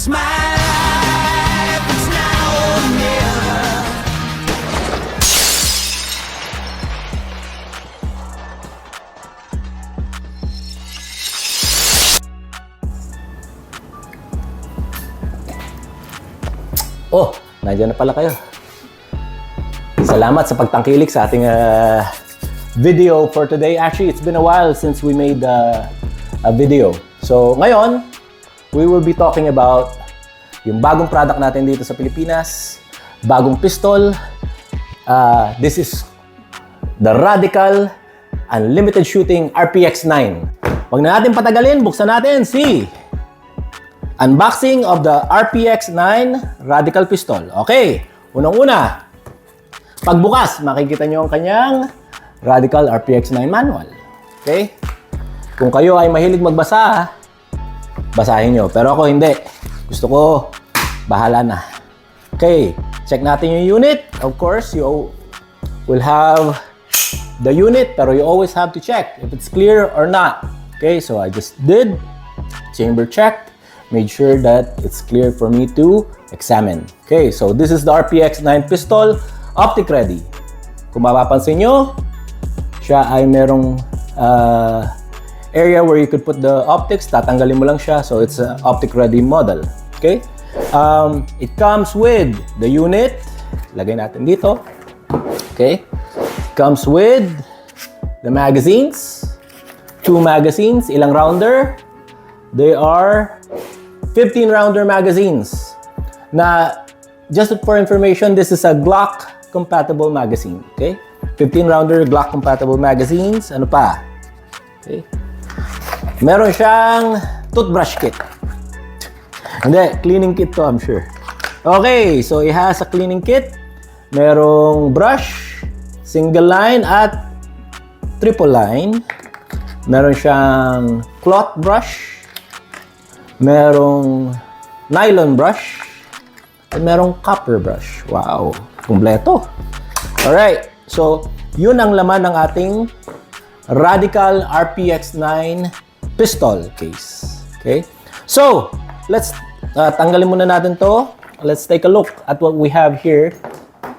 It's my life, it's now or never. Oh, nandiyan na pala kayo. Salamat sa pagtangkilik sa ating video for today. Actually, it's been a while since we made a video. So, ngayon, we will be talking about yung bagong product natin dito sa Pilipinas, bagong pistol. This is the Radikal Unlimited Shooting RPX9. Huwag na natin patagalin, buksan natin si unboxing of the RPX9 Radikal Pistol. Okay, unang-una, pagbukas, makikita nyo ang kanyang Radikal RPX9 manual. Okay? Kung kayo ay mahilig magbasa, basahin nyo. Pero ako hindi. Gusto ko, bahala na. Okay, check natin yung unit. Of course, you will have the unit, pero you always have to check if it's clear or not. Okay, so I just did. Chamber checked. Made sure that it's clear for me to examine. Okay, so this is the RPX9 Pistol, optic ready. Kung mapapansin nyo, siya ay merong area where you could put the optics. Tatanggalin mo lang siya, so it's an optic ready model. Okay, it comes with the unit. Lagay natin dito. Okay, it comes with the magazines. 2 magazines. Ilang rounder? They are 15 rounder magazines. Na, just for information, this is a Glock compatible magazine. Okay? 15 rounder Glock compatible magazines. Ano pa? Okay. Meron siyang toothbrush kit. Hindi, cleaning kit to, I'm sure. Okay, so it has a cleaning kit. Merong brush, single line at triple line. Meron siyang cloth brush. Merong nylon brush at merong copper brush. Wow, kumpleto. Alright, so yun ang laman ng ating Radikal RPX9 pistol case. Okay, so let's tanggalin muna natin to. Let's take a look at what we have here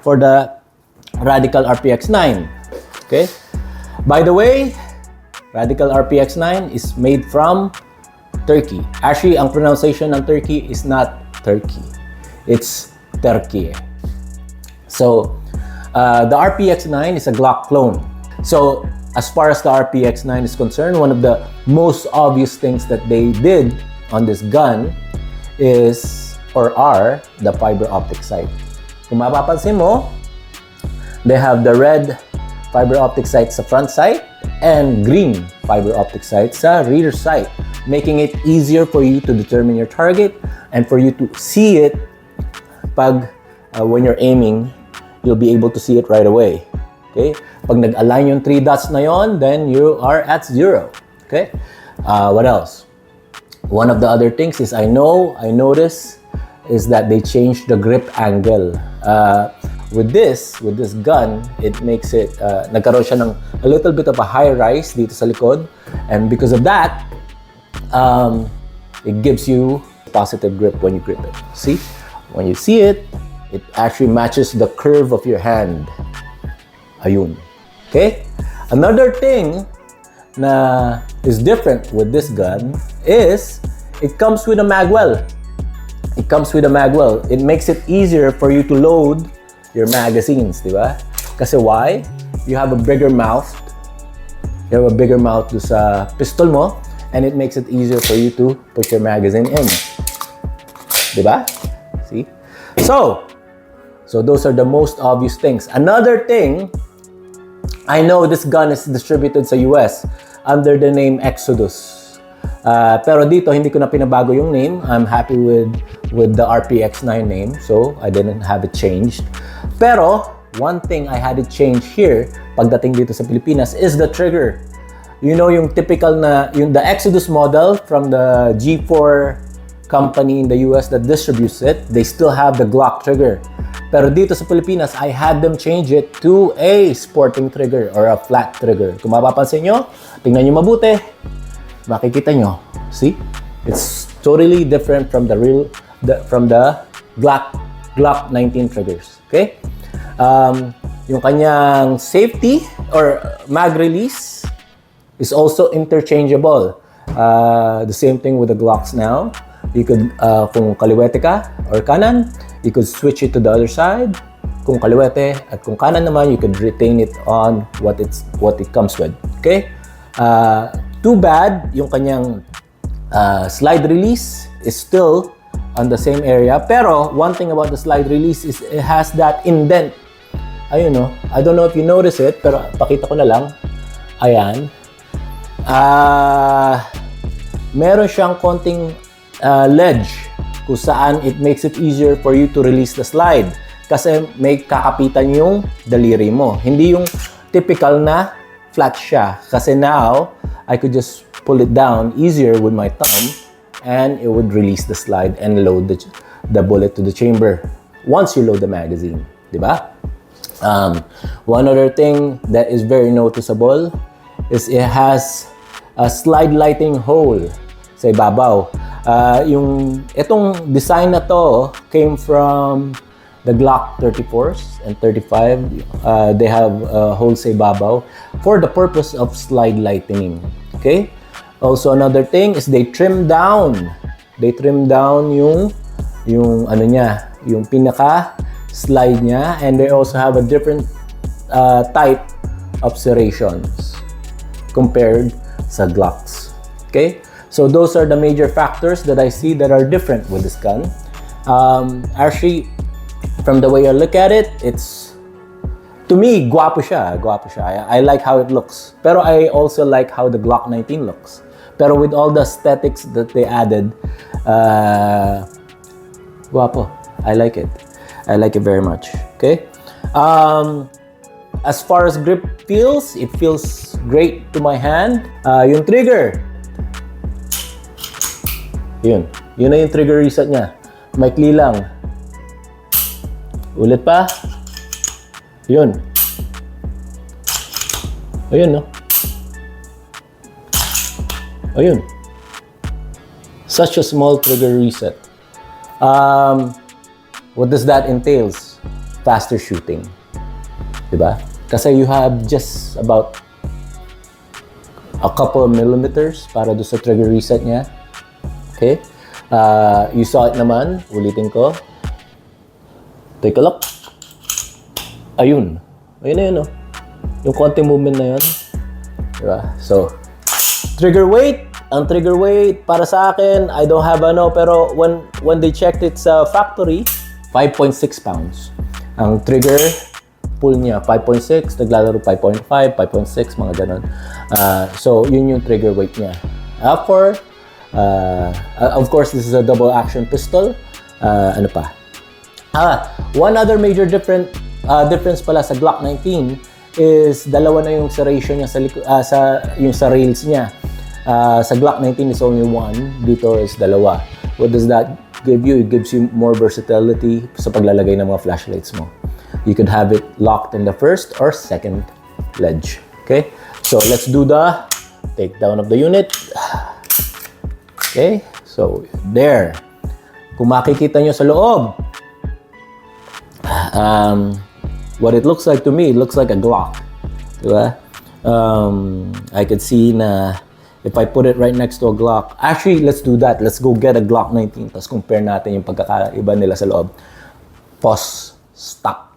for the Radikal RPX9. Okay, by the way, Radikal RPX9 is made from Turkey. Actually, ang pronunciation ng Turkey is not Turkey. It's Turkey. So, the RPX9 is a Glock clone. So, as far as the RPX9 is concerned, one of the most obvious things that they did on this gun is, or are, the fiber optic sight. Kung mapapansin mo, they have the red fiber optic sight sa front sight and green fiber optic sight sa rear sight, making it easier for you to determine your target and for you to see it pag when you're aiming, you'll be able to see it right away. Okay? Pag nag-align yung 3 dots na yon, then you are at 0. Okay? What else? One of the other things is I noticed is that they changed the grip angle. With this gun, it makes it, nagkaroon siya ng a little bit of a high rise dito sa likod. And because of that, it gives you positive grip when you grip it. See? When you see it, it actually matches the curve of your hand. Ayun. Okay? Another thing na is different with this gun is it comes with a magwell. It comes with a magwell. It makes it easier for you to load your magazines, di ba? Kasi why? You have a bigger mouth. You have a bigger mouth sa pistol mo, and it makes it easier for you to put your magazine in. Di ba? See? So those are the most obvious things. Another thing, I know this gun is distributed sa US under the name Exodus. Pero dito, hindi ko na pinabago yung name. I'm happy with the RPX9 name, so I didn't have it changed. Pero, one thing I had it change here, pagdating dito sa Pilipinas, is the trigger. You know, yung typical na, the Exodus model from the G4 company in the US that distributes it, they still have the Glock trigger. Pero dito sa Pilipinas, I had them change it to a sporting trigger or a flat trigger. Kung mapapansin nyo, tingnan nyo mabuti, makikita nyo. See? It's totally different from the from the Glock 19 triggers. Okay? Yung kanyang safety or mag release is also interchangeable. The same thing with the Glocks now. You could, kung kaliwete ka or kanan, you could switch it to the other side. Kung kaliwete at kung kanan naman, you could retain it on what it comes with. Okay? Too bad, yung kanyang slide release is still on the same area. Pero, one thing about the slide release is it has that indent. Ayun, no? I don't know if you notice it, pero pakita ko na lang. Ayan. Meron siyang konting ledge kung saan it makes it easier for you to release the slide. Kasi may kakapitan yung daliri mo. Hindi yung typical na flat siya. Kasi now, I could just pull it down easier with my thumb and it would release the slide and load the bullet to the chamber once you load the magazine. Diba? One other thing that is very noticeable is it has a slide lighting hole sa ibabaw. Itong design na to came from the Glock 34s and 35. They have holes sa ibabaw for the purpose of slide lightening. Okay? Also, another thing is they trim down yung ano niya, yung pinaka slide niya, and they also have a different type of serrations compared sa Glocks. Okay? So those are the major factors that I see that are different with this gun. Actually, from the way I look at it, it's, to me, guwapo siya. I like how it looks. Pero I also like how the Glock 19 looks. Pero with all the aesthetics that they added, guwapo. I like it. I like it very much. Okay? As far as grip feels, it feels great to my hand. Yung trigger, yun na yung trigger reset niya. Maikli lang. Ulit pa. Yun. Ayun, no? Ayun. Such a small trigger reset. What does that entails? Faster shooting. Diba? Kasi you have just about a couple of millimeters para do sa trigger reset niya. Okay? You saw it naman. Ulitin ko. Take a look. Ayun. Ayun na yun, no? Yung konting movement na yun. Diba? So, trigger weight. Ang trigger weight, para sa akin, I don't have pero when they checked it sa factory, 5.6 pounds. Ang trigger pull niya, 5.6. Naglalaro 5.5, 5.6, mga ganon. So, yun yung trigger weight niya. Of course, this is a double action pistol. Ano pa? One other major difference pala sa Glock 19 is dalawa na yung serration niya sa rails niya. Sa Glock 19 is only one. Dito is dalawa. What does that give you? It gives you more versatility sa paglalagay ng mga flashlights mo. You could have it locked in the first or second ledge. Okay? So, let's do the takedown of the unit. Okay, so there. Kung makikita nyo sa loob, what it looks like to me, it looks like a Glock. Diba? I could see na if I put it right next to a Glock, actually, let's do that. Let's go get a Glock 19, tapos compare natin yung pagkakaiba nila sa loob. Pause. Stop.